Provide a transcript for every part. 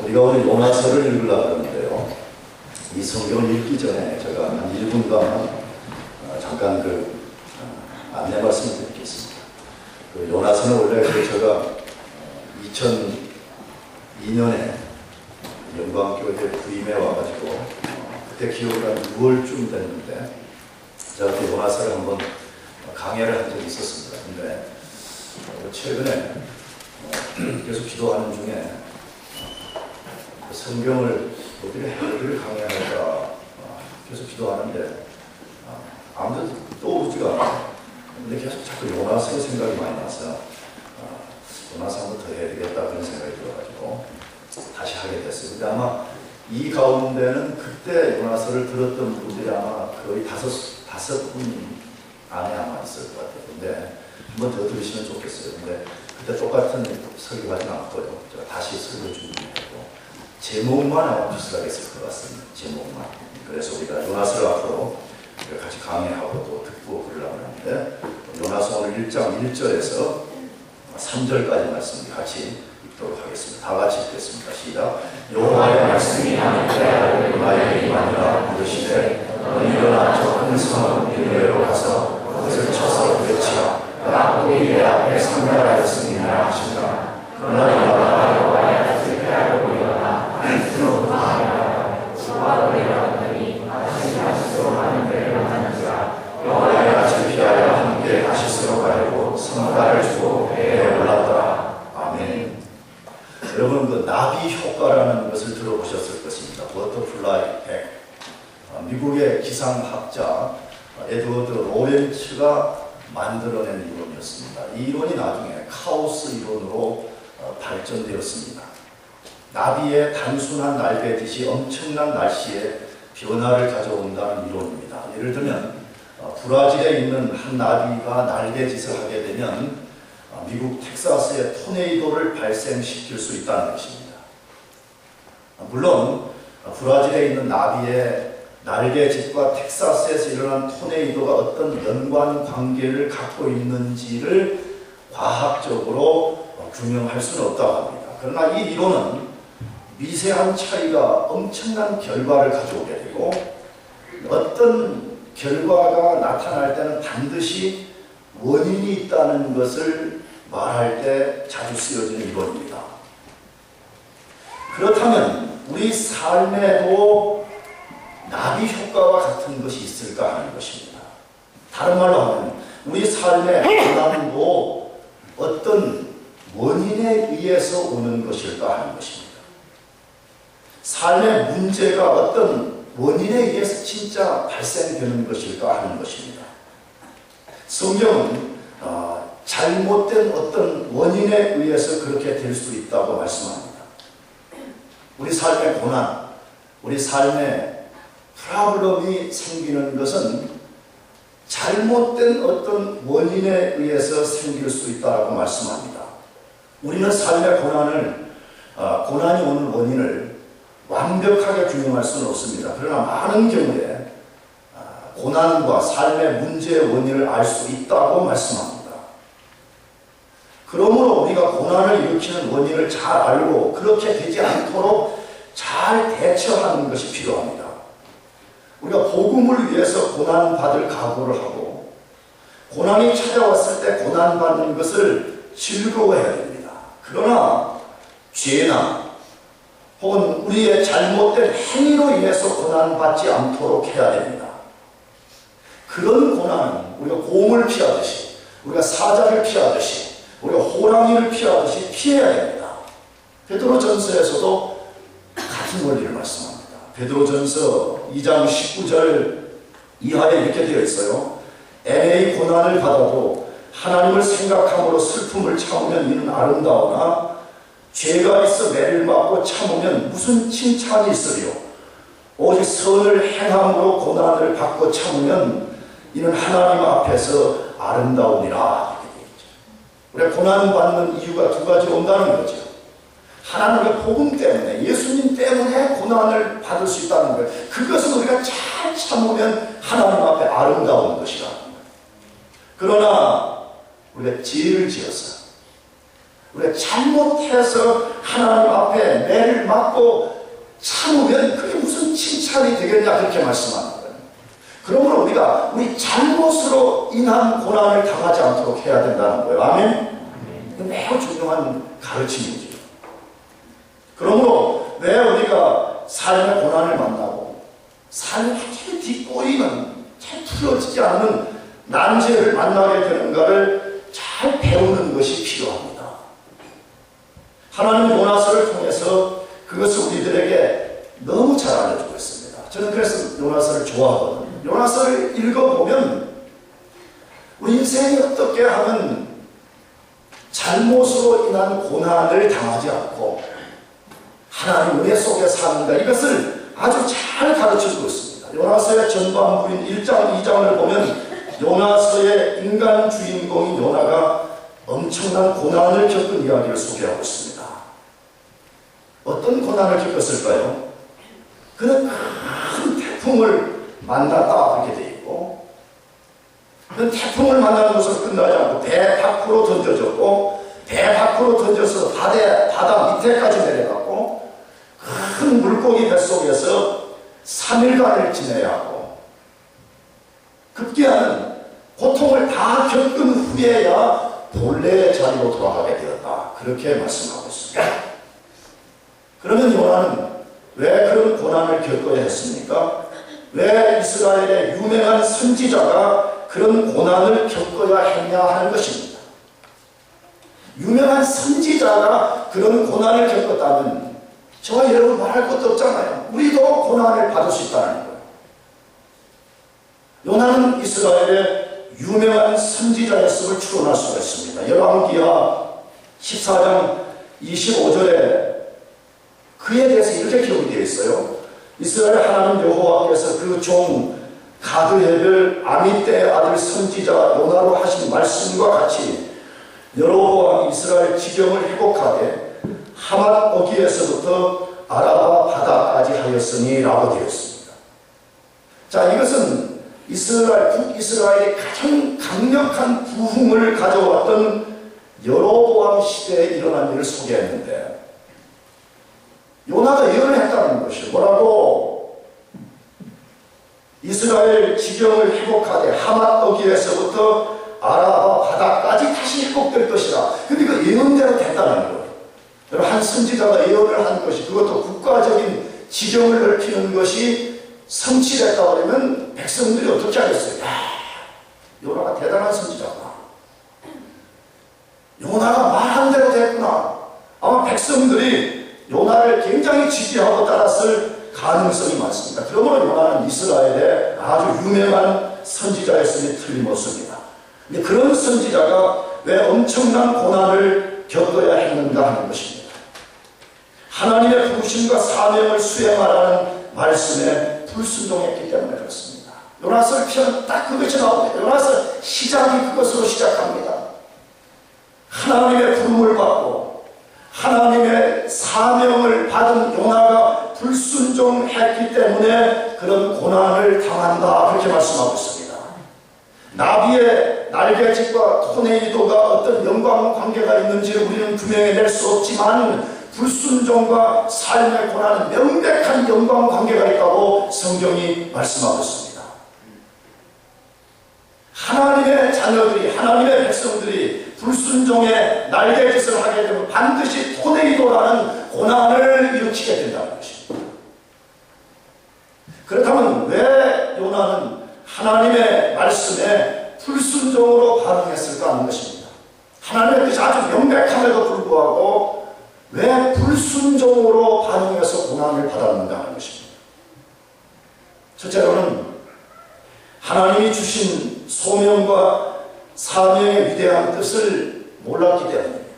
우리가 오늘 요나서를 읽으려고 하는데요. 이 성경을 읽기 전에 제가 한 1분간 잠깐 안내 말씀을 드리겠습니다. 요나서는 원래 제가 2002년에 영광교회 부임에 와가지고 그때 기억이 한 6월쯤 됐는데 제가 그 요나서를 한번 강해를 한 적이 있었습니다. 근데 최근에 계속 기도하는 중에 성경을 어디를 강해할까 계속 기도하는데 아무도 떠오르지가 않아요. 근데 계속 자꾸 요나서 생각이 많이 나서 요나서 한번 더 해야 되겠다 그런 생각이 들어가지고 다시 하게 됐어요. 근데 아마 이 가운데는 그때 요나서를 들었던 분들이 아마 거의 다섯 분 안에 아마 있을 것 같아요. 근데 한번 더 들으시면 좋겠어요. 근데 그때 똑같은 설교하지는 않고요. 제가 다시 설교 준비했고 제목만 아마 비슷하게 쓸 것 같습니다. 제목만. 그래서 우리가 요나서를 앞으로 같이 강의하고 또 듣고 그러려고 하는데 요나서 오늘 1장 1절에서 3절까지 말씀 같이 읽도록 하겠습니다. 다 같이 읽겠습니다. 시작. 여호와의 말씀이 나에게 임하니라. 이르시되 너는 일어나 저 큰 성 니느웨로 가서 그것을 쳐서 외치라. 내가 우리 내 앞에 상달하였음이라 하시니라. 그러나 일어나 여호와의 뜻을 피하려고 일어나 하나님으로부터 하여라. 주와 너희가 얻으니 하시스로 가는 데를 만나는지라. 여호와의 뜻을 피하여 함께 하시스로 가려고 성과를 주고 배에 올랐더라. 아멘. 여러분 그 나비 효과라는 것을 들어보셨을 것입니다. 버터플라이 백. 미국의 기상학자 에드워드 로렌츠가 만들어낸 이론이었습니다. 이 이론이 나중에 카오스 이론으로 발전되었습니다. 나비의 단순한 날개짓이 엄청난 날씨에 변화를 가져온다는 이론입니다. 예를 들면 브라질에 있는 한 나비가 날개짓을 하게 되면 미국 텍사스에 토네이도를 발생시킬 수 있다는 것입니다. 물론 브라질에 있는 나비의 날개짓과 텍사스에서 일어난 토네이도가 어떤 연관관계를 갖고 있는지를 과학적으로 규명할 수는 없다고 합니다. 그러나 이 이론은 미세한 차이가 엄청난 결과를 가져오게 되고 어떤 결과가 나타날 때는 반드시 원인이 있다는 것을 말할 때 자주 쓰여지는 이론입니다. 그렇다면 우리 삶에도 나비 효과와 같은 것이 있을까 하는 것입니다. 다른 말로 하면 우리 삶의 고난도 어떤 원인에 의해서 오는 것일까 하는 것입니다. 삶의 문제가 어떤 원인에 의해서 진짜 발생되는 것일까 하는 것입니다. 성경은 잘못된 어떤 원인에 의해서 그렇게 될 수 있다고 말씀합니다. 우리 삶의 고난, 우리 삶의 프로블럼이 생기는 것은 잘못된 어떤 원인에 의해서 생길 수 있다고 말씀합니다. 우리는 삶의 고난이 오는 원인을 완벽하게 규명할 수는 없습니다. 그러나 많은 경우에 고난과 삶의 문제의 원인을 알 수 있다고 말씀합니다. 그러므로 우리가 고난을 일으키는 원인을 잘 알고 그렇게 되지 않도록 잘 대처하는 것이 필요합니다. 우리가 복음을 위해서 고난받을 각오를 하고 고난이 찾아왔을 때 고난받는 것을 즐거워해야 됩니다. 그러나 죄나 혹은 우리의 잘못된 행위로 인해서 고난받지 않도록 해야 됩니다. 그런 고난은 우리가 곰을 피하듯이 우리가 사자를 피하듯이 우리가 호랑이를 피하듯이 피해야 됩니다. 베드로전서에서도 같은 원리를 말씀합니다. 베드로전서 2장 19절 이하에 이렇게 되어 있어요. 애매히 고난을 받아도 하나님을 생각함으로 슬픔을 참으면 이는 아름다우나 죄가 있어 매를 맞고 참으면 무슨 칭찬이 있으리요. 오직 선을 행함으로 고난을 받고 참으면 이는 하나님 앞에서 아름다우니라. 우리가 고난받는 이유가 두 가지 온다는 거죠. 하나님의 복음 때문에, 예수님 때문에 고난을 받을 수 있다는 거예요. 그것은 우리가 잘 참으면 하나님 앞에 아름다운 것이라. 그러나 우리가 죄를 지어서 우리가 잘못해서 하나님 앞에 매를 맞고 참으면 그게 무슨 칭찬이 되겠냐 그렇게 말씀하는 거예요. 그러므로 우리가 우리 잘못으로 인한 고난을 당하지 않도록 해야 된다는 거예요. 아멘? 매우 중요한 가르침이죠. 그러므로 왜 우리가 삶의 고난을 만나고 삶이 잘 뒷꼬이는 잘 풀어지지 않는 난제를 만나게 되는가를 잘 배우는 것이 필요합니다. 하나님의 요나서를 통해서 그것을 우리들에게 너무 잘 알려주고 있습니다. 저는 그래서 요나서를 좋아하거든요. 요나서를 읽어보면 우리 인생이 어떻게 하면 잘못으로 인한 고난을 당하지 않고 하나님 은혜 속에 사는가 이것을 아주 잘 가르쳐주고 있습니다. 요나서의 전반부인 1장, 2장을 보면 요나서의 인간 주인공인 요나가 엄청난 고난을 겪은 이야기를 소개하고 있습니다. 어떤 고난을 겪었을까요? 그는 큰 태풍을 만났다 그렇게 되어 있고 그 태풍을 만나는 것으로 끝나지 않고 배 밖으로 던져졌고 배 밖으로 던져서 바다 밑에까지 내려갔고 큰 물고기 뱃속에서 3일간을 지내야 하고 급기야는 고통을 다 겪은 후에야 본래의 자리로 돌아가게 되었다. 그렇게 말씀하고 있습니다. 그러면 요나는 왜 그런 고난을 겪어야 했습니까? 왜 이스라엘의 유명한 선지자가 그런 고난을 겪어야 했냐 하는 것입니다. 유명한 선지자가 그런 고난을 겪었다면 저와 여러분 말할 것도 없잖아요. 우리도 고난을 받을 수 있다는 거예요. 요나는 이스라엘의 유명한 선지자였음을 추론할 수가 있습니다. 열왕기하 14장 25절에 그에 대해서 이렇게 기록이 되어 있어요. 이스라엘 하나님 여호와께서 그 종 가드헤벨 아미떼의 아들 선지자 요나로 하신 말씀과 같이 여로보암이 이스라엘 지경을 회복하되 하맛 어귀에서부터 아라바 바다까지 하였으니 라고 되어 있습니다. 자, 이것은 북이스라엘의 가장 강력한 부흥을 가져왔던 여로보암 시대에 일어난 일을 소개했는데 요나가 예언을 했다는 것이에요. 뭐라고? 이스라엘 지경을 회복하되 하맛 어귀에서부터 아라바 바다까지 다시 회복될 것이라. 근데 그 예언대로 됐다는 거예요. 여러분, 한 선지자가 예언을 한 것이 그것도 국가적인 지경을 넓히는 것이 성취됐다 그러면 백성들이 어떻게 하겠어요? 야, 요나가 대단한 선지자구나. 요나가 말한 대로 됐구나. 아마 백성들이 요나를 굉장히 지지하고 따랐을 가능성이 많습니다. 그러므로 요나는 이스라엘의 아주 유명한 선지자였음이 틀림없습니다. 근데 그런 선지자가 왜 엄청난 고난을 겪어야 했는가 하는 것입니다. 하나님의 부르심과 사명을 수행하라는 말씀에 불순종했기 때문에 그렇습니다. 요나서를 펴는 딱 그것이 나옵니다. 요나서 시작이 그것으로 시작합니다. 하나님의 부름을 받고 하나님의 사명을 받은 요나가 불순종했기 때문에 그런 고난을 당한다 그렇게 말씀하고 있습니다. 나비의 날개짓과 토네이도가 어떤 연관관계가 있는지를 우리는 규명해낼 수 없지만 불순종과 삶의 고난은 명백한 연관관계가 있다고 성경이 말씀하고 있습니다. 하나님의 자녀들이, 하나님의 백성들이 불순종의 날개짓을 하게 되면 반드시 토네이도라는 고난을 일으키게 된다는 것입니다. 그렇다면 왜 요나는 하나님의 말씀에 불순종으로 반응했을까 하는 것입니다. 하나님의 뜻이 아주 명백함에도 불구하고 왜 불순종으로 반응해서 고난을 받았는가 하는 것입니다. 첫째로는 하나님이 주신 소명과 사명의 위대한 뜻을 몰랐기 때문입니다.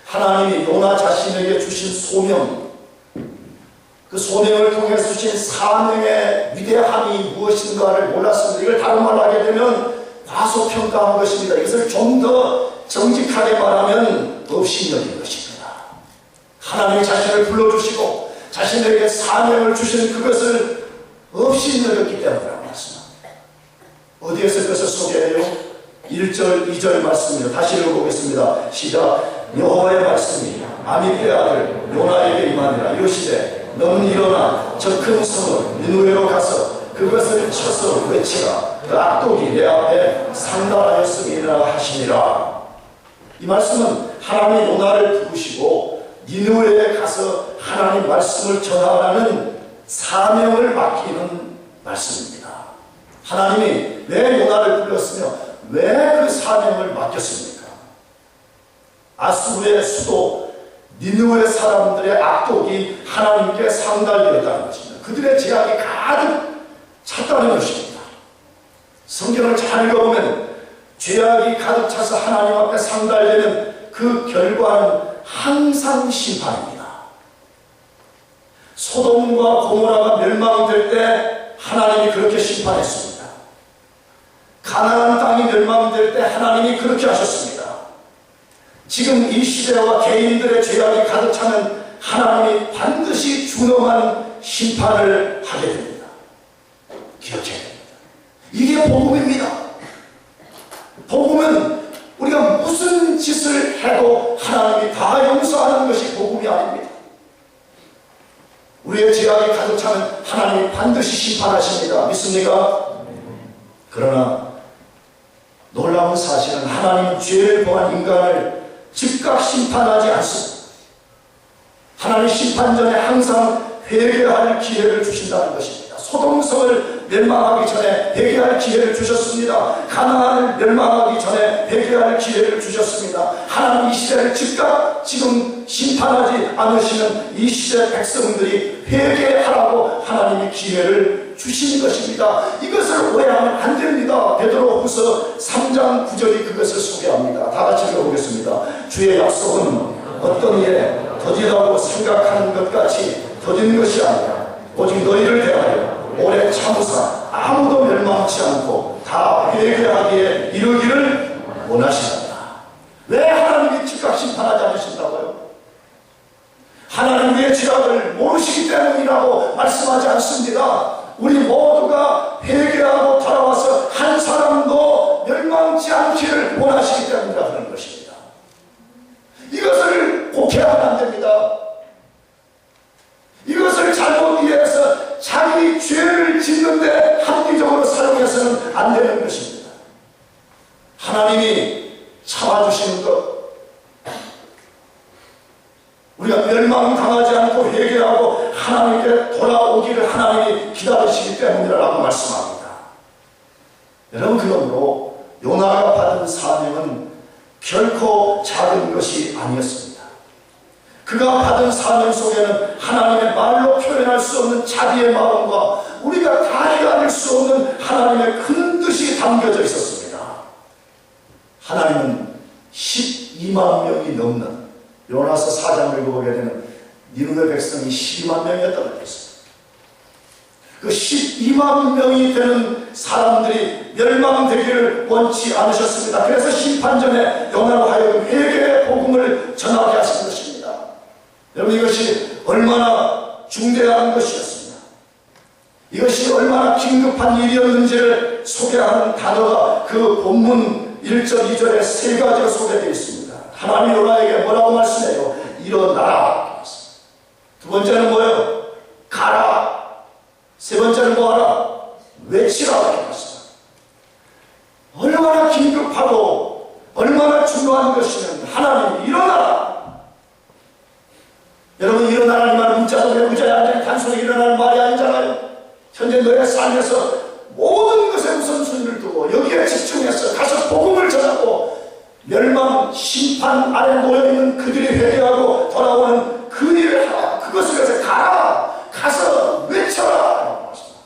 하나님이 요나 자신에게 주신 소명, 그 소명을 통해서 주신 사명의 위대함이 무엇인가를 몰랐습니다. 이걸 다른 말로 하게 되면 과소평가한 것입니다. 이것을 좀 더 정직하게 말하면 업신여긴 것입니다. 하나님이 자신을 불러주시고 자신에게 사명을 주신 그것을 업신여겼기 때문이라고 말씀합니다. 어디에서 그것을 소개해요? 1절, 2절 말씀입니다. 다시 읽어보겠습니다. 시작. 여호와의 말씀이 아미떼의 아들 요나에게 임하니라. 이르시되 너는 일어나 저 큰 성을 니느웨로 가서 그것을 쳐서 외치라. 그 악독이 내 앞에 상달하였음이라 하시니라. 이 말씀은 하나님이 요나를 부르시고 니느웨에 가서 하나님 말씀을 전하라는 사명을 맡기는 말씀입니다. 하나님이 왜 요나를 불렀으며 왜 그 사명을 맡겼습니까? 아수르의 수도 니느웨 사람들의 악독이 하나님께 상달되었다는 것입니다. 그들의 죄악이 가득 찼다는 것입니다. 성경을 잘 읽어보면 죄악이 가득 차서 하나님 앞에 상달되는 그 결과는 항상 심판입니다. 소돔과 고모라가 멸망될 때 하나님이 그렇게 심판했습니다. 가나안 땅이 멸망될 때 하나님이 그렇게 하셨습니다. 지금 이 시대와 개인들의 죄악이 가득 차면 하나님이 반드시 준엄한 심판을 하게 됩니다. 기억해야 됩니다. 이게 복음입니다. 복음은 우리가 무슨 짓을 해도 하나님이 다 용서하는 것이 복음이 아닙니다. 우리의 죄악이 가득 차면 하나님이 반드시 심판하십니다. 믿습니까? 그러나 놀라운 사실은 하나님은 죄를 범한 인간을 즉각 심판하지 않습니다. 하나님 심판 전에 항상 회개할 기회를 주신다는 것입니다. 소돔성을 멸망하기 전에 회개할 기회를 주셨습니다. 가나안을 멸망하기 전에 회개할 기회를 주셨습니다. 하나님 이 시대를 즉각 지금 심판하지 않으시는 이 시대 백성들이 회개하라고 하나님이 기회를 주시는 것입니다. 이것을 오해하면 안 됩니다. 베드로후서 3장 9절이 그것을 소개합니다. 다 같이 읽어보겠습니다. 주의 약속은 어떤 일에 더디다고 생각하는 것 같이 더딘 것이 아니라 오직 너희를 대하여 오래 참으사 아무도 멸망치 않고 다 회개하기에 이르기를 원하시느니라. 왜 하나님이 즉각 심판하지 않으신다고요? 하나님 우리의 죄악을 모르시기 때문이라고 말씀하지 않습니다. 우리 모두가 회개하고 돌아와서 한 사람도 멸망치 않기를 원하시기 때문이라 그런 것입니다. 이것을 곡해하면 안 됩니다. 이것을 잘못 이해해서 자기 죄를 짓는데 합리적으로 사용해서는 안 되는 것입니다. 하나님이 참아주시는 것, 우리가 멸망당하지 않고 회개하고 하나님께 돌아오기를 하나님이 기다리시기 때문이라고 말씀합니다. 여러분, 그러므로 요나가 받은 사명은 결코 작은 것이 아니었습니다. 그가 받은 사명 속에는 하나님의 말로 표현할 수 없는 자비의 마음과 우리가 다 헤아릴 수 없는 하나님의 큰 뜻이 담겨져 있었습니다. 하나님은 12만 명이 넘는, 요나서 4장을 읽어보게 되면 니느웨 백성이 12만 명이었다고 했습니다. 그 12만 명이 되는 사람들이 멸망되기를 원치 않으셨습니다. 그래서 심판 전에 요나로 하여금 회개의 복음을 전하게 하신 것입니다. 여러분, 이것이 얼마나 중대한 것이었습니다. 이것이 얼마나 긴급한 일이었는지를 소개하는 단어가 그 본문 1절, 2절에 세 가지로 소개되어 있습니다. 하나님이 요나에게 뭐라고 말씀해요? 일어나라. 두 번째는 뭐예요? 가라. 세 번째는 뭐하라? 외치라. 얼마나 긴급하고 얼마나 중요한 것이면 하나님 일어나라. 여러분, 일어나라는 말은 문자도 외우자에 앉아 단순히 일어나는 말이 아니잖아요. 현재 너의 삶에서 모든 것에 우선순위를 두고 여기에 집중해서 가서 복음을 전하고 멸망, 심판 아래 놓여있는 그들이 회개하고 돌아오는 그 일을 하라. 그것을 위해서 가라. 가서 외쳐라. 라고 말씀합니다.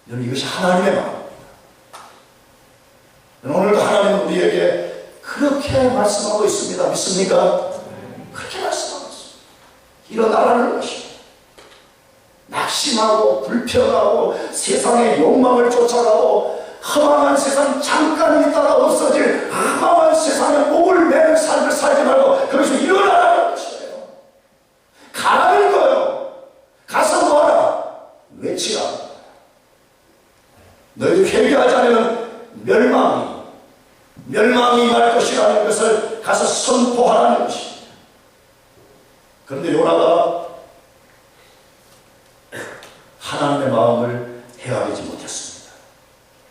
여러분, 이것이 하나님의 마음입니다. 오늘도 하나님은 우리에게 그렇게 말씀하고 있습니다. 믿습니까? 그렇게 말씀하고 있습니다. 일어나라는 것입니다. 낙심하고 불평하고 세상의 욕망을 쫓아가고 허망한 세상 잠깐 있다가 없어질 허망한 세상에 목을 매는 삶을 살지 말고 그것이 일어나라는 것이에요. 가라는 거예요. 가서 뭐하라? 외치라. 너희들 회개하지 않으면 멸망이 멸망이 임할 것이라는 것을 가서 선포하라는 것입니다. 그런데 요나가 하나님의 마음을 헤아리지 못했습니다.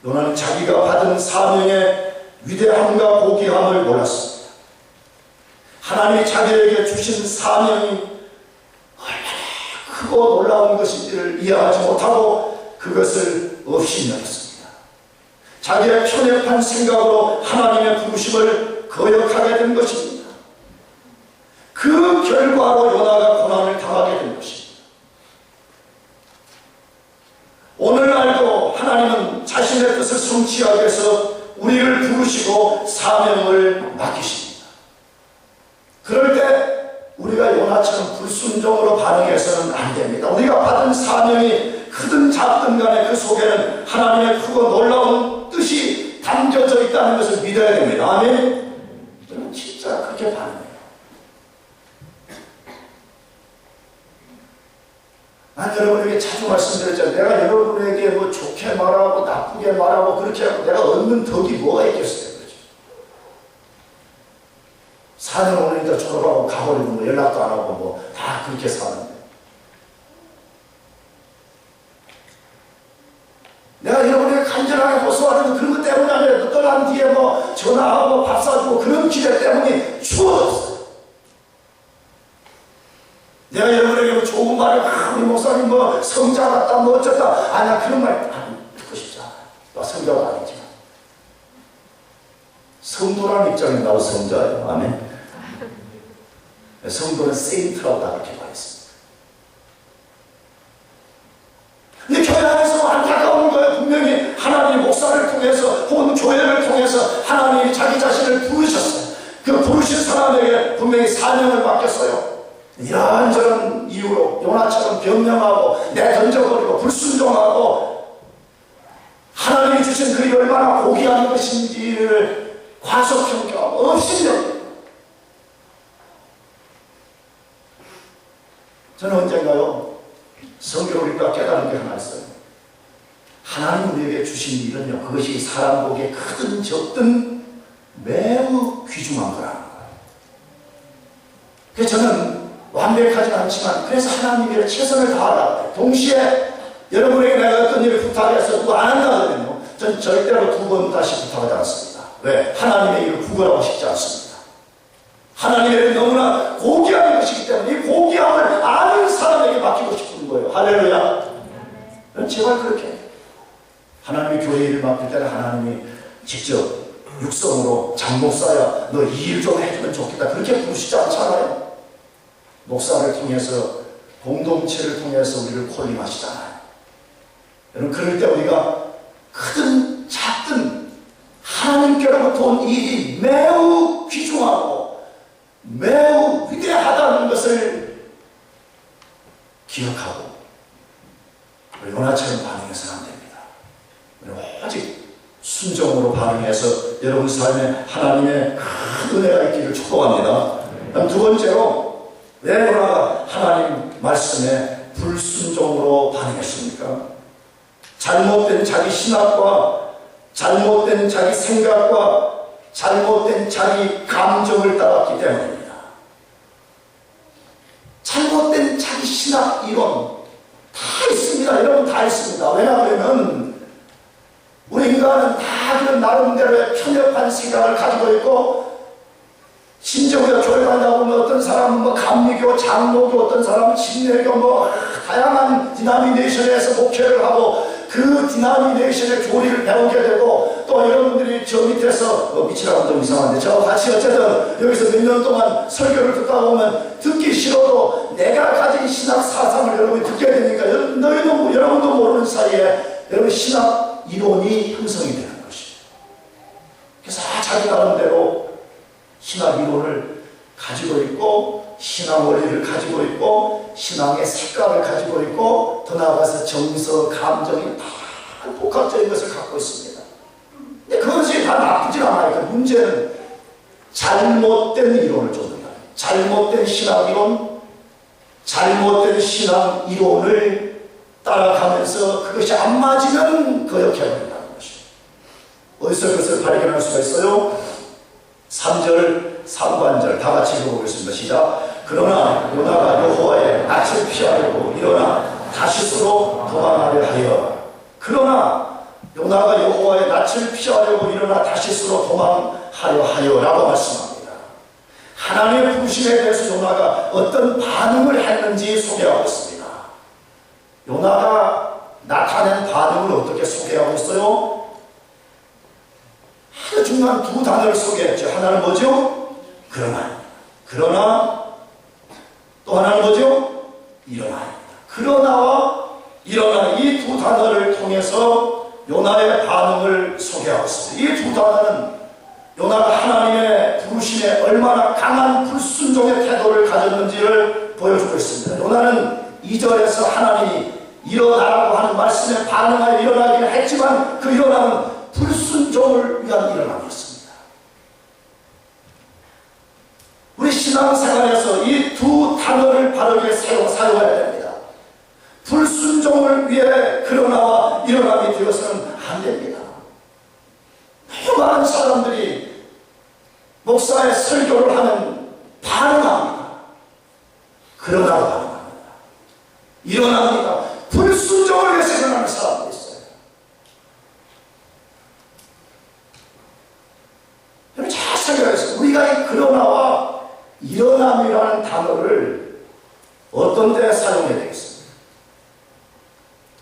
요나는 자기가 받은 사명의 위대함과 고귀함을 몰랐습니다. 하나님이 자기에게 주신 사명이 얼마나 크고 놀라운 것인지를 이해하지 못하고 그것을 업신여겼습니다. 자기의 편협한 생각으로 하나님의 부르심을 거역하게 된 것입니다. 그 결과로 요나가 고난을 당하게 된 것입니다. 오늘날도 하나님은 자신의 뜻을 성취하기 위해서 우리를 부르시고 사명을 맡기십니다. 그럴 때 우리가 요나처럼 불순종으로 반응해서는 안 됩니다. 우리가 받은 사명이 크든 작든 간에 그 속에는 하나님의 크고 놀라운 뜻이 담겨져 있다는 것을 믿어야 됩니다. 아멘? 저는 진짜 그렇게 반응해요. 난 여러분에게 자주 말씀드렸잖아요. 내가 여러분에게 뭐 좋게 말하고 나쁘게 말하고 그렇게 하고 내가 얻는 덕이 뭐가 있겠어요? 그렇죠? 4년 5년이다 졸업하고 가버리고 뭐 연락도 안 하고 뭐 다 그렇게 사는데 내가 여러분에게 간절하게 호소하는 그런 것 때문이 아니라 떠난 뒤에 뭐 전화하고 밥 사주고 그런 기대 때문에 추워졌어요. 내가 여러분에게 뭐 좋은 말을 우리 목사님 뭐 성자 같다 뭐 어쩌다 아니야 그런 말 듣고 싶지 않아. 나 성자가 아니지만 성도라는 입장에 나도 성자예요. 아멘. 성도는 세인트라고 다 그렇게 말했습니다. 근데 교회 안에서 안타까운 거예요. 분명히 하나님 목사를 통해서 혹은 교회를 통해서 하나님이 자기 자신을 부르셨어요. 그 부르신 사람에게 분명히 사명을 맡겼어요. 이런저런 이유로 요나처럼 변명하고 내던져버리고 불순종하고 하나님이 주신 그이 얼마나 고귀한 것인지를 과소평가하고 없이요. 저는 언젠가요 성경을 읽다 깨달은 게 하나 있어요. 하나님 우리에게 주신 일은요 그것이 사람 보기에 크든 적든 매우 귀중한 거라는 거예요. 그래서 저는 완벽하진 않지만 그래서 하나님께 최선을 다하라. 동시에 여러분에게 내가 어떤 일을 부탁해서 그거 안 한다거든요. 전 절대로 2번 다시 부탁하지 않습니다. 왜? 하나님의 일을 구걸하고 싶지 않습니다. 하나님의 일은 너무나 고귀한 것이기 때문에 이 고귀함을 아는 사람에게 맡기고 싶은 거예요. 할렐루야. 제발 그렇게 하나님의 교회 일을 맡길 때는 하나님이 직접 육성으로 장목사야 너 이 일 좀 해주면 좋겠다 그렇게 부르시지 않잖아요. 목사를 통해서 공동체를 통해서 우리를 콜림하시잖아요. 여러분 그럴 때 우리가 크든 작든 하나님께로부터 온 일이 매우 귀중하고 매우 위대하다는 것을 기억하고 요나처럼 반응해서는 안 됩니다. 오직 순종으로 반응해서 여러분 삶에 하나님의 큰 은혜가 있기를 축복합니다. 그럼 2번째로 왜 요나가 하나님 말씀에 불순종으로 반응했습니까? 잘못된 자기 신학과 잘못된 자기 생각과 잘못된 자기 감정을 따랐기 때문입니다. 잘못된 자기 신학 이론 다 있습니다. 여러분 다 있습니다. 왜냐하면 우리 인간은 다 그런 나름대로의 편협한 생각을 가지고 있고 심지어 우리가 교회 가다 보면 어떤 사람은 뭐 감리교, 장로교, 어떤 사람은 침례교 뭐 다양한 디나미네이션에서 목회를 하고 그 디나미네이션의 교리를 배우게 되고 또 여러분들이 저 밑에서 미치라고 좀 이상한데 저 같이 어쨌든 여기서 몇 년 동안 설교를 듣다 보면 듣기 싫어도 내가 가진 신학 사상을 여러분이 듣게 되니까 너희도 여러분도 모르는 사이에 여러분 신학 이론이 형성이 되는 것이에요. 그래서 자기 나름대로 신학 이론을 가지고 있고 신앙 원리를 가지고 있고 신앙의 색깔을 가지고 있고 더 나아가서 정서, 감정이 다 복합적인 것을 갖고 있습니다. 근데 그것이 다 나쁘지 않아요. 그 문제는 잘못된 이론을 쫓는다. 잘못된 신학 이론, 잘못된 신앙 이론을 따라가면서 그것이 안 맞으면 거역해버린다는 것이에요. 어디서 그것을 발견할 수가 있어요? 3절, 3관절 다 같이 읽어보겠습니다. 시작. 그러나 요나가 여호와의 낯을 피하려고 일어나 다시스로 도망하려 하여. 그러나 요나가 여호와의 낯을 피하려고 일어나 다시스로 도망하려 하여라고 말씀합니다. 하나님의 부르심에 대해서 요나가 어떤 반응을 했는지 소개하고 있습니다. 요나가 나타낸 반응을 어떻게 소개하고 있어요? 아주 중요한 두 단어를 소개했죠. 하나는 뭐죠? 그러나 또 하나는 뭐죠? 일어나입니다. 그러나와 일어나 이 두 단어를 통해서 요나의 반응을 소개하고 있습니다. 이 두 단어는 요나가 하나님의 부르심에 얼마나 강한 불순종의 태도를 가졌는지를 보여주고 있습니다. 요나는 2절에서 하나님이 일어나라고 하는 말씀에 반응하여 일어나기는 했지만 그 일어남은 불순종을 위한 일어남이었습니다. 우리 신앙생활에서 이 두 단어를 바르게 사용해야 됩니다. 불순종을 위해 그러나와 일어남이 되어서는 안 됩니다. 너무 많은 사람들이 목사의 설교를 하면 반응합니다. 그러나로 반응합니다. 일어납니다. 불순종을 위해서 일어나는 사람도 있어요. 여러분 잘 생각해서 우리가 이 그러나와 일어남이라는 단어를 어떤 데 사용해야 되겠습니까?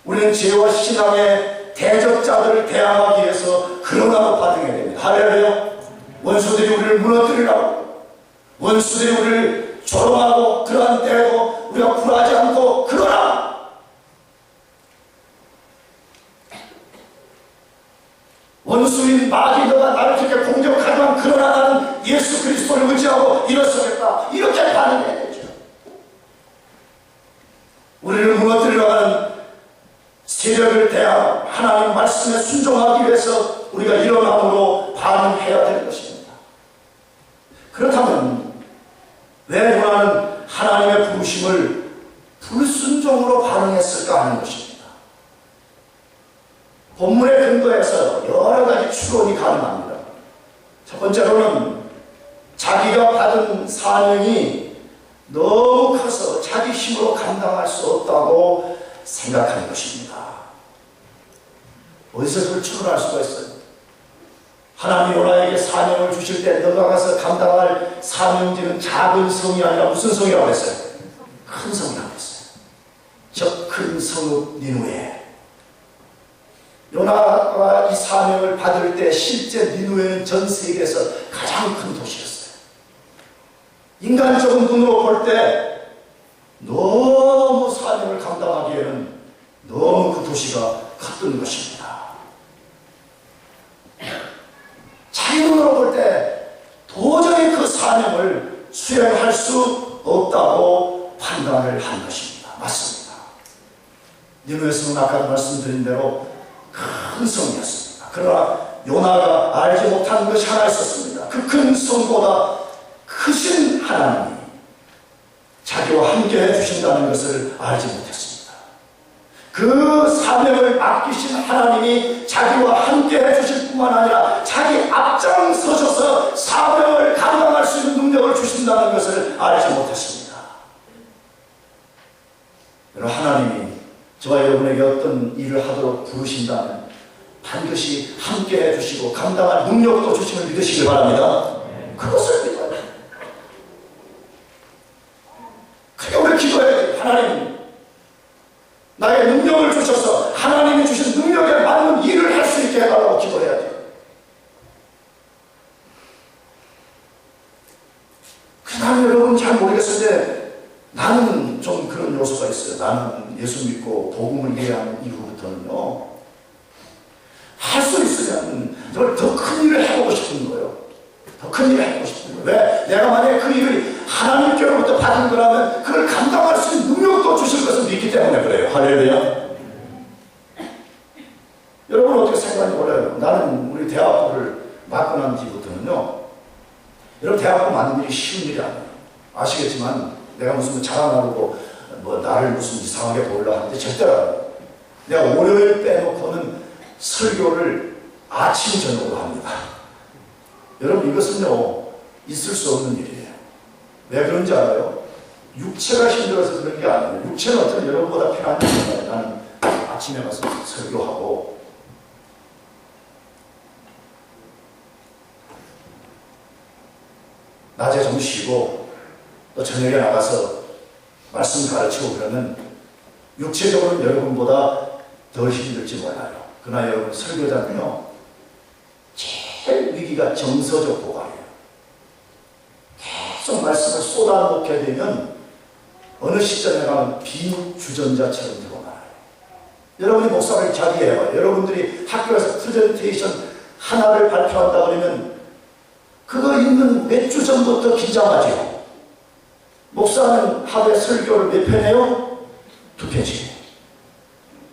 우리는 죄와 신앙의 대적자들을 대항하기 위해서 그러나로 반응해야 됩니다. 할렐루야. 원수들이 우리를 무너뜨리라고, 원수들이 우리를 조롱하고 그러한 때에도 우리가 굴하지 않고 그러나 원수인 마귀 너가 나를 그렇게 공격하지만 그러나 나는 예수 그리스도를 의지하고 일어서겠다. 이렇게 반응해야 되죠. 우리를 무너뜨리려 하는 세력을 대하여 하나님 말씀에 순종하기 위해서 우리가 일어남으로 반응해야 되는 것입니다. 그렇다면 왜 요나는 하나님의 부르심을 불순종으로 반응했을까 하는 것입니다. 본문의 근거에서 여러 가지 추론이 가능합니다. 첫 번째로는 자기가 받은 사명이 너무 커서 자기 힘으로 감당할 수 없다고 생각하는 것입니다. 어디서 그걸 추론할 수가 있어요? 하나님이 요나에게 사명을 주실 때 너가 가서 감당할 사명지는 작은 성이 아니라 무슨 성이라고 했어요? 큰 성이라고 했어요. 저 큰 성읍 니누에. 요나가 이 사명을 받을 때 실제 니누에는 전 세계에서 가장 큰 도시였어요. 인간적인 눈으로 볼 때 너무 사명을 감당하기에는 너무 그 도시가 컸던 것입니다. 자기 눈으로 볼 때 도저히 그 사명을 수행할 수 없다고 판단을 한 것입니다. 맞습니다. 니누에 성은 아까 말씀드린 대로 큰 성이었습니다. 그러나 요나가 알지 못한 것이 하나 있었습니다. 그 큰 성보다 크신 하나님이 자기와 함께 해주신다는 것을 알지 못했습니다. 그 사명을 맡기신 하나님이 자기와 함께 해주실 뿐만 아니라 자기 앞장서셔서 사명을 감당할 수 있는 능력을 주신다는 것을 알지 못했습니다. 여러분, 하나님이 저와 여러분에게 어떤 일을 하도록 부르신다면 반드시 함께 해주시고 감당할 능력도 주심을 믿으시길 바랍니다. 그것을 믿어요. 그게 우리 기도해야 돼요. 하나님, 나의 능력을 주셔서 하나님이 주신 능력에 맞는 일을 할 수 있게 해달라고 기도해야 돼요. 나는 여러분 잘 모르겠는데 나는 좀 그런 요소가 있어요. 나는 예수 믿고 복음을 이해한 이후부터는요, 할 수 있으면 더 큰 일을 해보고 싶은 거예요. 더 큰 일을 해보고 싶은 거예요. 왜? 내가 만약에 그 일을 하나님께로부터 받은 거라면 그걸 감당할 수 있는 능력도 주실 것을 믿기 때문에 그래요. 할렐루야. 여러분 어떻게 생각하는지 몰라요. 나는 우리 대학부를 맡고 난 뒤부터는요, 여러분 대학부 맡는 일이 쉬운 일이 아니에요. 아시겠지만 내가 무슨 자랑하고 뭐 나를 무슨 이상하게 보려고 하는데 절대로 안 해요. 내가 월요일 빼놓고는 설교를 아침 저녁으로 합니다. 여러분 이것은요, 있을 수 없는 일이에요. 왜 그런지 알아요? 육체가 힘들어서 그런 게 아니에요. 육체는 어떤 여러분보다 편한 일이에요. 나는 아침에 가서 설교하고 낮에 좀 쉬고 또 저녁에 나가서 말씀 가르치고 그러면 육체적으로는 여러분보다 덜 힘들지 몰라요. 그러나 여러분 설교자는요, 제일 위기가 정서적 고갈이에요. 계속 말씀을 쏟아놓게 되면 어느 시점에 가면 빈 주전자처럼 드러나요. 여러분이 목사를 자기해봐요. 여러분들이 학교에서 프레젠테이션 하나를 발표한다 그러면 그거 있는 몇 주 전부터 긴장하죠. 목사는 하루에 설교를 몇 편 해요? 2편씩.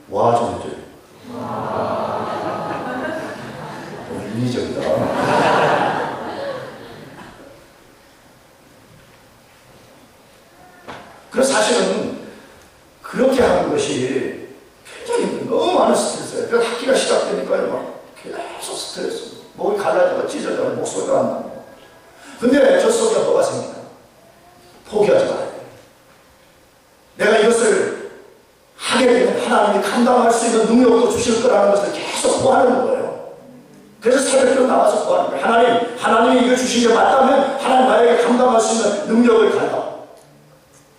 와, 좀 해줘요. 너무 인위적이다. 그래서 사실은 그렇게 하는 것이 굉장히 너무 많은 스트레스예요. 그래서 학기가 시작되니까요, 막 계속 스트레스. 목이 갈라져가 찢어져가 목소리가 안 나고. 근데 저 속에 뭐가 생기나? 포기하지 말아야 돼요. 내가 이것을 하게 되면 하나님이 감당할 수 있는 능력도 주실 거라는 것을 계속 구하는 거예요. 그래서 새벽기도 나와서 구하는 거예요. 하나님이 이거 주신 게 맞다면 하나님 나에게 감당할 수 있는 능력을 달라.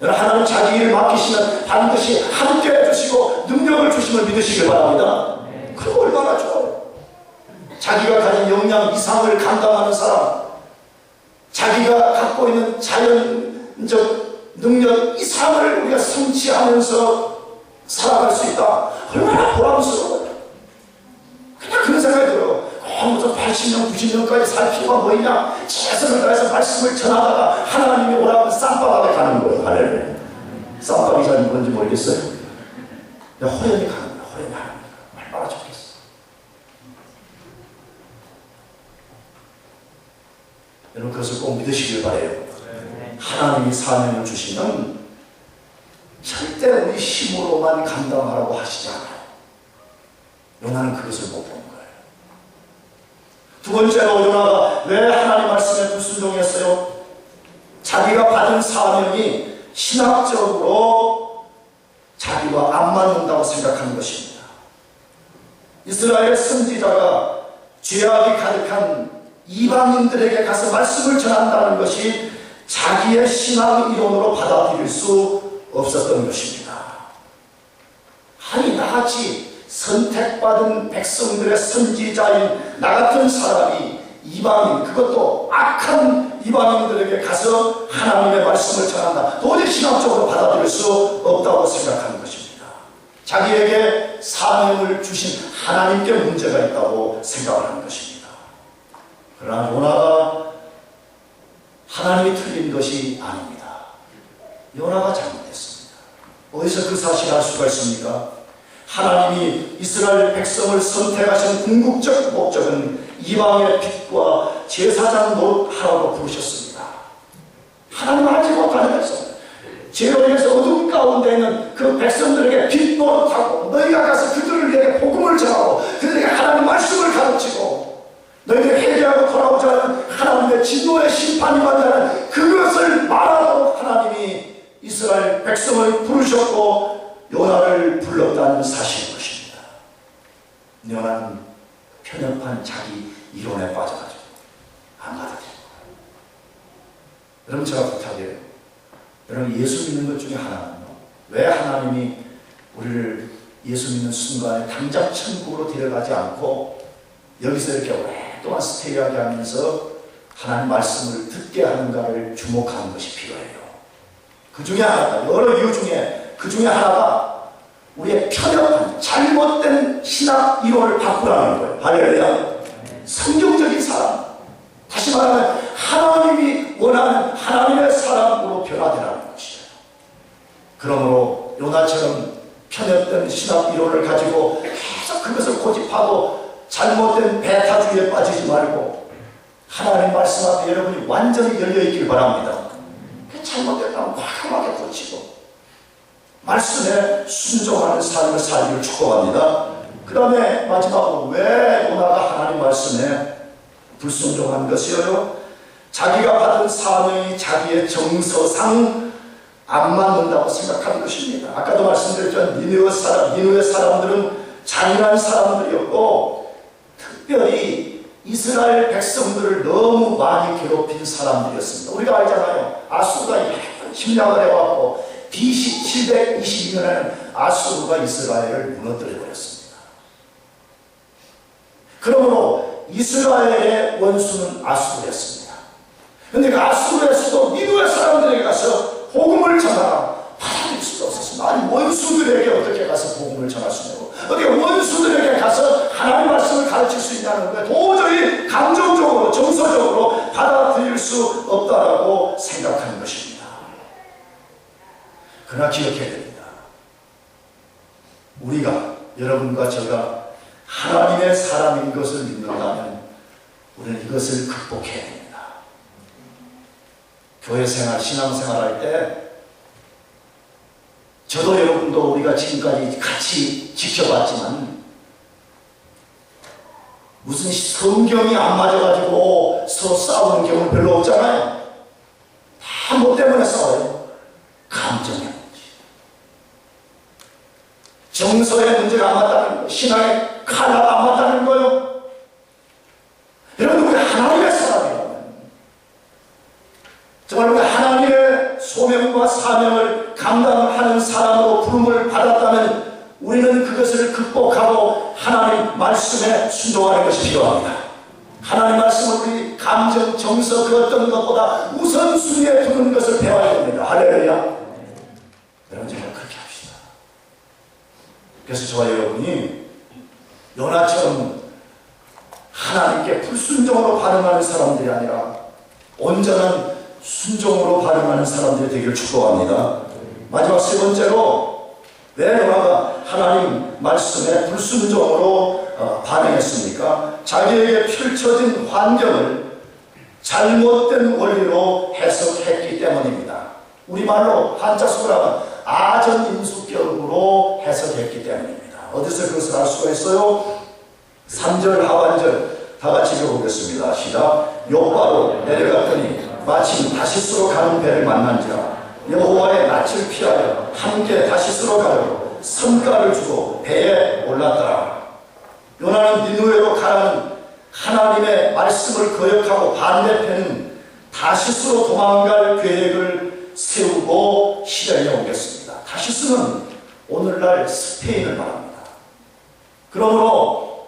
하나님 자기 일을 맡기시면 반드시 함께 해주시고 능력을 주심을 믿으시길 바랍니다. 그거 얼마나 좋아요. 자기가 가진 역량 이상을 감당하는 사람, 자기가 갖고 있는 자연적 능력 이상을 우리가 성취하면서 살아갈 수 있다. 얼마나 보람스러워요. 그냥 그런 생각이 들어요. 무슨 80년, 90년까지 살 필요가 뭐 있냐? 최선을 다해서 말씀을 전하다가 하나님이 오라면 쌈밥하게 가는 거예요. 할렐루야. 쌈밥이 잘 뭔지 모르겠어요. 그냥 호연히 가는 거예요. 호연히 하는 거예요. 얼마나 좋겠어. 여러분 그것을 꼭 믿으시길 바래요. 하나님이 사명을 주시면 절대 우리 힘으로만 감당하라고 하시지 않아요. 요나는 그것을 못 본 거예요. 두 번째로 요나가 왜 하나님 말씀에 불순종했어요? 자기가 받은 사명이 신학적으로 자기와 안 맞는다고 생각하는 것입니다. 이스라엘 선지자가 죄악이 가득한 이방인들에게 가서 말씀을 전한다는 것이 자기의 신앙 이론으로 받아들일 수 없었던 것입니다. 아니 나같이 선택받은 백성들의 선지자인 나 같은 사람이 이방인, 그것도 악한 이방인들에게 가서 하나님의 말씀을 전한다. 도저히 신앙적으로 받아들일 수 없다고 생각하는 것입니다. 자기에게 사명을 주신 하나님께 문제가 있다고 생각을 하는 것입니다. 그러나 요나가 하나님이 틀린 것이 아닙니다. 요나가 잘못했습니다. 어디서 그 사실을 알 수가 있습니까? 하나님이 이스라엘 백성을 선택하신 궁극적 목적은 이방의 빛과 제사장 노릇하라고 부르셨습니다. 하나님 알지 못하는 백성, 죄로 인해서 어둠 가운데 있는 그 백성들에게 빛 노릇하고 너희가 가서 그들을 위해 복음을 전하고 그들에게 하나님 말씀을 가르치고 너희들이 회개하고 돌아오지 않은 하나님의 진노의 심판이 받는 그것을 말하도록 하나님이 이스라엘 백성을 부르셨고 요나를 불렀다는 사실인 것입니다. 요나는 편협한 자기 이론에 빠져가지고 안 받아들인 거예요. 여러분 제가 부탁해요. 여러분 예수 믿는 것 중에 하나는요, 왜 하나님이 우리를 예수 믿는 순간에 당장 천국으로 데려가지 않고 여기서 이렇게 오랫동안 스테이하게 하면서 하나님 말씀을 듣게 하는가를 주목하는 것이 필요해요. 그 중에 하나가, 여러 이유 중에 그 중에 하나가 우리의 편협한 잘못된 신학 이론을 바꾸라는 거예요. 할렐루야. 성경적인 사람, 다시 말하면 하나님이 원하는 하나님의 사람으로 변화되라는 것이에요. 그러므로 요나처럼 편협된 신학 이론을 가지고 계속 그것을 고집하고 잘못된 배타주의에 빠지지 말고 하나님 말씀 앞에 여러분이 완전히 열려있길 바랍니다. 잘못됐다면 과감하게 고치고 말씀에 순종하는 삶을 살기를 축복합니다. 그 다음에 마지막으로 왜 요나가 하나님 말씀에 불순종한 것이요? 자기가 받은 사명이 자기의 정서상 안 맞는다고 생각하는 것입니다. 아까도 말씀드렸지만 니느웨 사람들은 잔인한 사람들이었고 특별히 이스라엘 백성들을 너무 많이 괴롭힌 사람들이었습니다. 우리가 알잖아요. 아수르가 침략을 해왔고 BC 722년에는 아수르가 이스라엘을 무너뜨려버렸습니다. 그러므로 이스라엘의 원수는 아수르였습니다. 그런데 그 아수르에서도 니느웨 사람들에게 가서 복음을 전하라. 받아들일 수도 없었습니다. 아니 원수들에게 어떻게 가서 복음을 전할 수 있냐고, 어떻게 원수들에게 가서 하나님 말씀을 가르칠 수 있냐는 거예요. 도저히 감정적으로 정서적으로 받아들일 수 없다라고 생각하는 것입니다. 그러나 기억해야 됩니다. 우리가, 여러분과 제가 하나님의 사람인 것을 믿는다면 우리는 이것을 극복해야 됩니다. 교회 생활, 신앙 생활할 때 저도 여러분도 우리가 지금까지 같이 지켜봤지만 무슨 성경이 안 맞아가지고 서로 싸우는 경우는 별로 없잖아요. 다 뭐 때문에 싸워요? 감정의 문제. 정서의 문제가 안 맞다는 거예요. 신앙의 칼라가 안 맞다는 거예요. 여러분, 우리 하나님의 사람이라면, 정말 우리 하나님의 소명과 사명을 감당하는 사람으로 부름을 받았다면 우리는 그것을 극복하고 하나님 말씀에 순종하는 것이 필요합니다. 하나님 말씀을 우리 감정, 정서 그 어떤 것보다 우선순위에 두는 것을 배워야 됩니다. 할렐루야. 여러분, 정말 그렇게 합시다. 그래서 저와 여러분이 요나처럼 하나님께 불순종으로 반응하는 사람들이 아니라 온전한 순종으로 반응하는 사람들이 되기를 축복합니다. 마지막 세 번째로, 왜 요나가 하나님 말씀에 불순종으로 반응했습니까? 자기에게 펼쳐진 환경을 잘못된 원리로 해석했기 때문입니다. 우리말로 한자식으로 하면 아전인수격으로 해석했기 때문입니다. 어디서 그것을 알 수가 있어요? 3절 하반절 다 같이 읽어보겠습니다. 시작. 욥바로 내려갔더니 마침 다시스로 가는 배를 만난지라. 여호와의 낯을 피하여 함께 다시스로 가려고 성가를 주고 배에 올랐더라. 요나는 니느웨로 가라는 하나님의 말씀을 거역하고 반대편은 다시스로 도망갈 계획을 세우고 시련에 오겠습니다. 다시스는 오늘날 스페인을 말합니다. 그러므로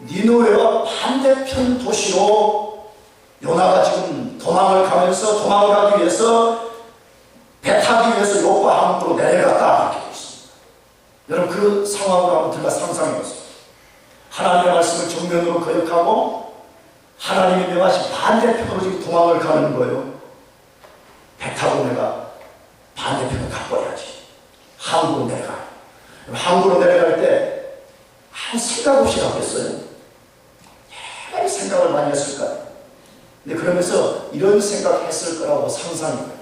니느웨와 반대편 도시로 요나가 지금 도망을 가기 위해서 배 타기 위해서 욥과 함부로 내려갔다 이렇게 되어 있습니다. 여러분, 그 상황으로 한번 들어가 상상해 보세요. 하나님의 말씀을 정면으로 거역하고 하나님이 명하신 반대편으로 지금 도망을 가는 거예요. 배 타고 내가 반대편으로 가버려야지. 항구로 내려가. 항구로 내려갈 때 아무 생각 없이 가겠어요? 왜 생각을 많이 했을까요? 근데 그러면서 이런 생각했을 거라고 상상해요.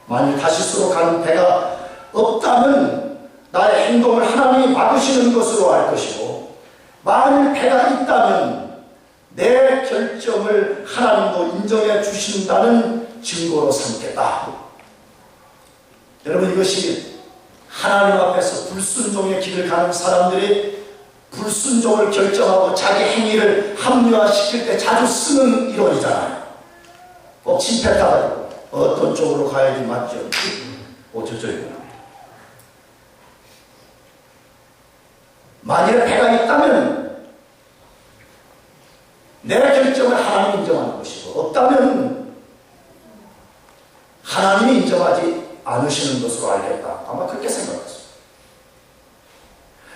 만일 다시스로 가는 배가 없다면 나의 행동을 하나님이 막으시는 것으로 알 것이고, 만일 배가 있다면 내 결정을 하나님도 인정해 주신다는 증거로 삼겠다. 여러분, 이것이 하나님 앞에서 불순종의 길을 가는 사람들이 불순종을 결정하고 자기 행위를 합리화시킬 때 자주 쓰는 이론이잖아요. 꼭 침패타가지고 어떤 쪽으로 가야지 맞죠? 저쪽이구나. 만일에 배가 있다면 내 결정을 하나님이 인정하는 것이고, 없다면 하나님이 인정하지 않으시는 것으로 알겠다. 아마 그렇게 생각했어요.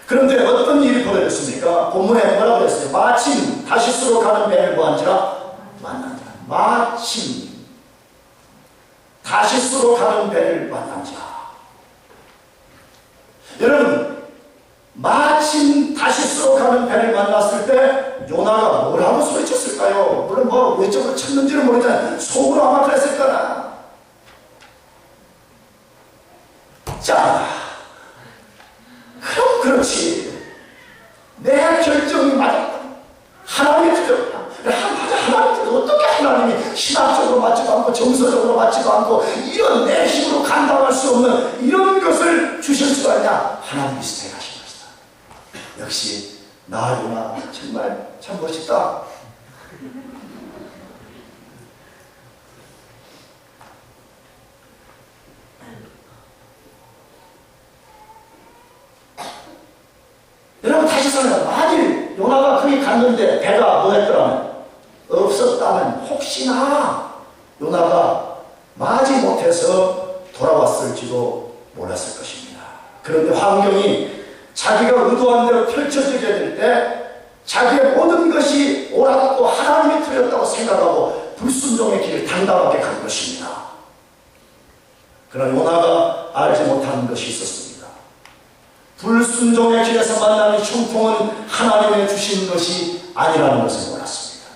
그런데 어떤 일이 벌어졌습니까? 본문에 뭐라고 했어요? 마침 다시스로 가는 배를 뭐한지라? 만난다. 마침 다시스로 가는 배를 만난지라. 여러분, 마침 다시스로 가는 배를 만났을 때 요나가 뭐라고 소리쳤을까요? 물론 뭐 외적으로 쳤는지는 모르지만 속으로 아마 그랬을 거라. 자, 그럼 그렇지. 내 결정이 맞았다. 하나님의 결정이다. 않고 정서적으로 맞지도 않고 이런 내 힘으로 감당할 수 없는 이런 것을 주실 수가 있냐? 하나님이 선택하신 것이다. 역시 나 요나 정말 참 멋있다. 여러분 다시 설명. 만일 요나가 거기 갔는데 배가 뭐했더라면 없었다면 혹시나 요나가 마지 못해서 돌아왔을지도 몰랐을 것입니다. 그런데 환경이 자기가 의도한 대로 펼쳐지게 될 때 자기의 모든 것이 옳았고 하나님이 틀렸다고 생각하고 불순종의 길을 당당하게 간 것입니다. 그러나 요나가 알지 못하는 것이 있었습니다. 불순종의 길에서 만나는 형통은 하나님의 주신 것이 아니라는 것을 몰랐습니다.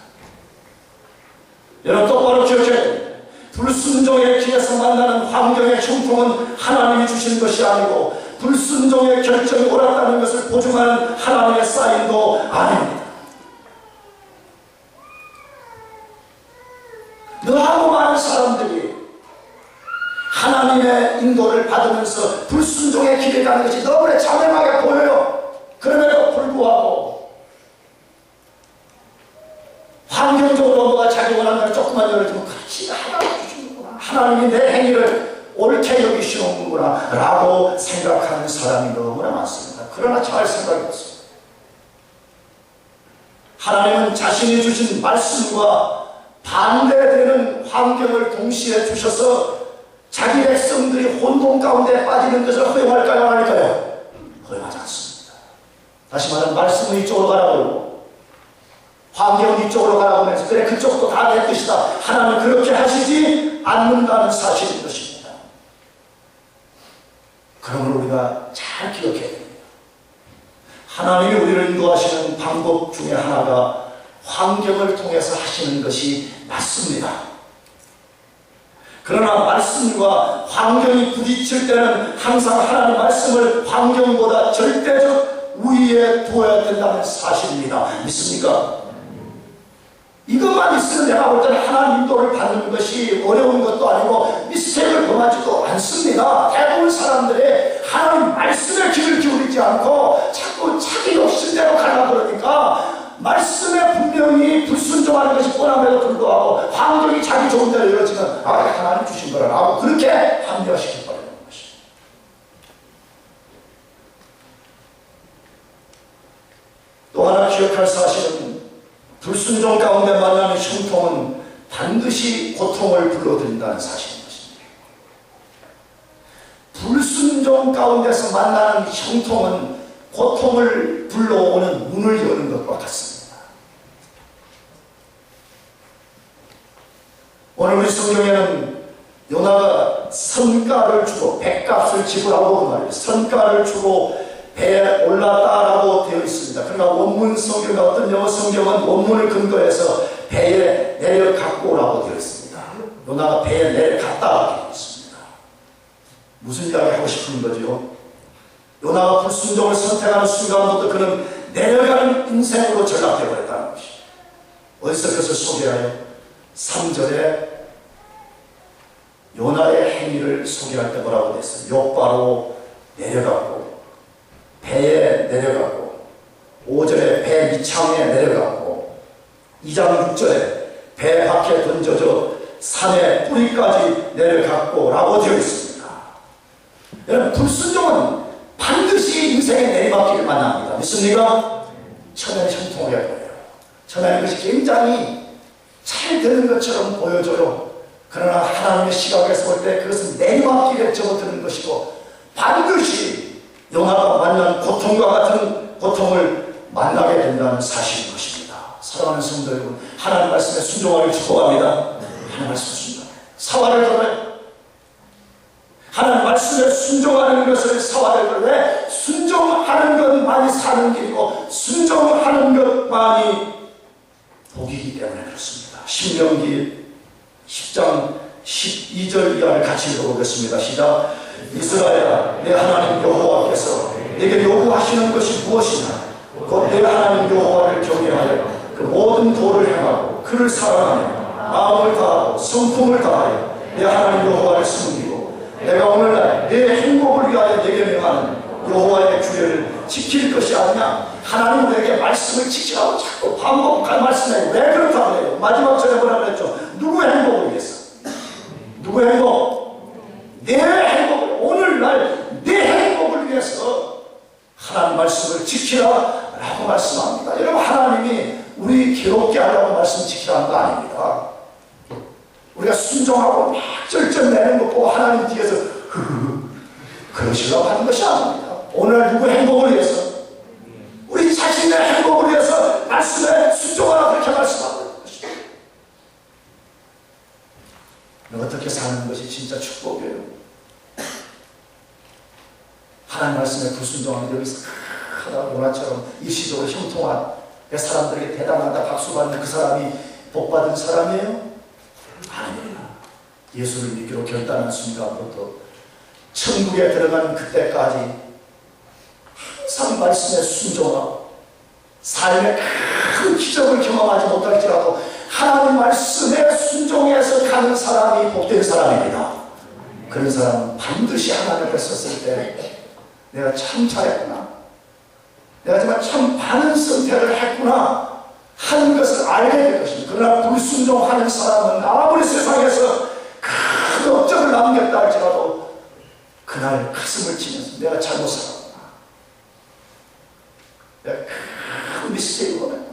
여러분 똑바로 기억해야 됩니다. 불순종의 길에서 만나는 환경의 형통은 하나님이 주신 것이 아니고 불순종의 결정이 옳았다는 것을 보증하는 하나님의 사인도 아닙니다. 너무 많은 사람들이 하나님의 인도를 받으면서 불순종의 길에 가는 것이 너무나 자명하게 보여요. 그럼에도 불구하고 환경적으로 뭐가 자기 원하는 대로 조금만 열어주면 그렇지 하나님 주시는구나, 하나님이 내 행위를 옳게 여기시는구나 라고 생각하는 사람이 너무나 많습니다. 그러나 잘 생각해 보세요. 하나님은 자신이 주신 말씀과 반대되는 환경을 동시에 주셔서 자기 백성들이 혼돈 가운데 빠지는 것을 허용할까요? 안 할까요? 허용하지 않습니다. 다시 말하면 말씀은 이쪽으로 가라고 그러고 환경은 이쪽으로 가라고 하면서 그래 그쪽도 다 내 뜻이다. 하나님은 그렇게 하시지 않는다는 사실인 것입니다. 그러므로 우리가 잘 기억해야 됩니다. 하나님이 우리를 인도하시는 방법 중에 하나가 환경을 통해서 하시는 것이 맞습니다. 그러나 말씀과 환경이 부딪힐 때는 항상 하나님 말씀을 환경보다 절대적 우위에 두어야 된다는 사실입니다. 믿습니까? 이것만 있으면 내가 볼 때는 하나님 인도를 받는 것이 어려운 것도 아니고 미스테이크를 범하지도 않습니다. 대부분 사람들이 하나님 말씀에 귀를 기울이지 않고 자꾸 자기 욕심대로 가려고 그러니까 말씀에 분명히 불순종하는 것이 뻔함에도 불구하고 환경이 자기 좋은 대로 이루어지면 아 하나님 주신 거라고 그렇게 합리화시켜버리는 것입니다. 또 하나 기억할 사실은 불순종 가운데 만나는 형통은 반드시 고통을 불러들인다는 사실인 것입니다. 불순종 가운데서 만나는 형통은 고통을 불러오는 문을 여는 것과 같습니다. 오늘 우리 성경에는 요나가 선가를 주고 뱃값을 지불하고 그 말이에요. 선가를 주고 배에 올랐다라고 되어 있습니다. 그러나 원문 성경과 어떤 영어 성경은 원문을 근거해서 배에 내려갔고 라고 되어 있습니다. 요나가 배에 내려갔다 되어 있습니다. 무슨 이야기 하고 싶은 거죠? 요나가 불순종을 선택하는 순간부터 그는 내려가는 인생으로 전락되어 버렸다는 것이죠. 어디서 그것을 소개하여 3절에 요나의 행위를 소개할 때 뭐라고 됐어요? 욕바로 내려갔고 배에 내려갔고 5절에 배 밑창에 내려갔고 2장 6절에 배 밖에 던져져 산의 뿌리까지 내려갔고 라고 되어 있습니다. 여러분 불순종은 반드시 인생의 내리막길을 만납니다. 믿습니까? 처음에는 형통하게 보여요. 처음에는 그것이 굉장히 잘 되는 것처럼 보여져요. 그러나 하나님의 시각에서 볼 때 그것은 내리막길에 접어드는 것이고 반드시 요나가 만난 고통과 같은 고통을 만나게 된다는 사실인 것입니다. 사랑하는 성도 여러분, 하나님 말씀에 순종하기를 축복합니다. 하나님 말씀에 순종. 사활을 걸어요. 하나님 말씀에 순종하는 것을 사활을 걸어요. 왜? 순종하는 것만이 사는 길이고 순종하는 것만이 복이기 때문에 그렇습니다. 신명기 10장 12절 이하를 같이 읽어보겠습니다. 시작. 이스라엘아, 내 하나님 여호와께서 내게 요구하시는 것이 무엇이냐? 곧 내 하나님 여호와를 경외하여 그 모든 도를 행하고 그를 사랑하며 마음을 다하고 성품을 다하여 내 하나님 여호와를 섬기고 내가 오늘날 내 행복을 위하여 내게 명하는 여호와의 규례를 지킬 것이 아니냐. 하나님 우리에게 말씀을 지키라고 자꾸 반복할 말씀에 왜 그렇다고 해요? 마지막 절에 뭐라 그랬죠? 누구의 행복을 위해서? 누구의 행복? 내 행복을, 오늘날 내 행복을 위해서 하나님 말씀을 지키라 라고 말씀합니다. 여러분, 하나님이 우리 괴롭게 하려고 말씀 지키라는 거 아닙니다. 우리가 순종하고 막 절절 내는 거 보고 하나님 뒤에서 그러시려고 하는 것이 아닙니다. 오늘 누구의 행복을 위해서, 우리 자신의 행복을 위해서 말씀에 순종하라 그렇게 말씀하는 것입니다. 어떻게 사는 것이 진짜 축복이에요. 하나님 말씀에 불순종하는 여기서 하나 요나처럼 일시적으로 형통한 내 사람들에게 대단하다 박수받는 그 사람이 복받은 사람이에요? 아닙니다. 예수를 믿기로 결단한 순간부터 천국에 들어가는 그때까지 항상 말씀에 순종하고 삶의 큰 기적을 경험하지 못할지라도 하나님 말씀에 순종해서 가는 사람이 복된 사람입니다. 그런 사람은 반드시 하나님 앞에 섰을 때 내가 참 잘했구나, 내가 정말 참 바른 선택을 했구나 하는 것을 알게 될 것입니다. 그러나 불순종하는 사람은 아무리 세상에서 큰 업적을 남겼다 할지라도 그날 가슴을 치면서 내가 잘못 살았구나, 내가 큰 미스테이크를 했구나,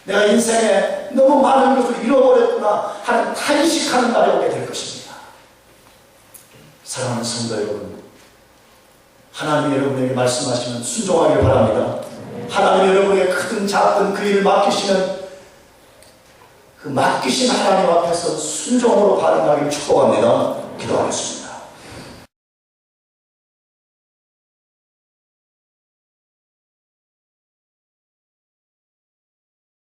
내가 인생에 너무 많은 것을 잃어버렸구나 하는 탄식하는 날이 오게 될 것입니다. 사랑하는 성도 여러분, 하나님이 여러분에게 말씀하시면 순종하길 바랍니다. 하나님이 여러분에게 크든 작든 그 일을 맡기시면 그 맡기신 하나님 앞에서 순종으로 반응하기를 축복합니다. 기도하겠습니다.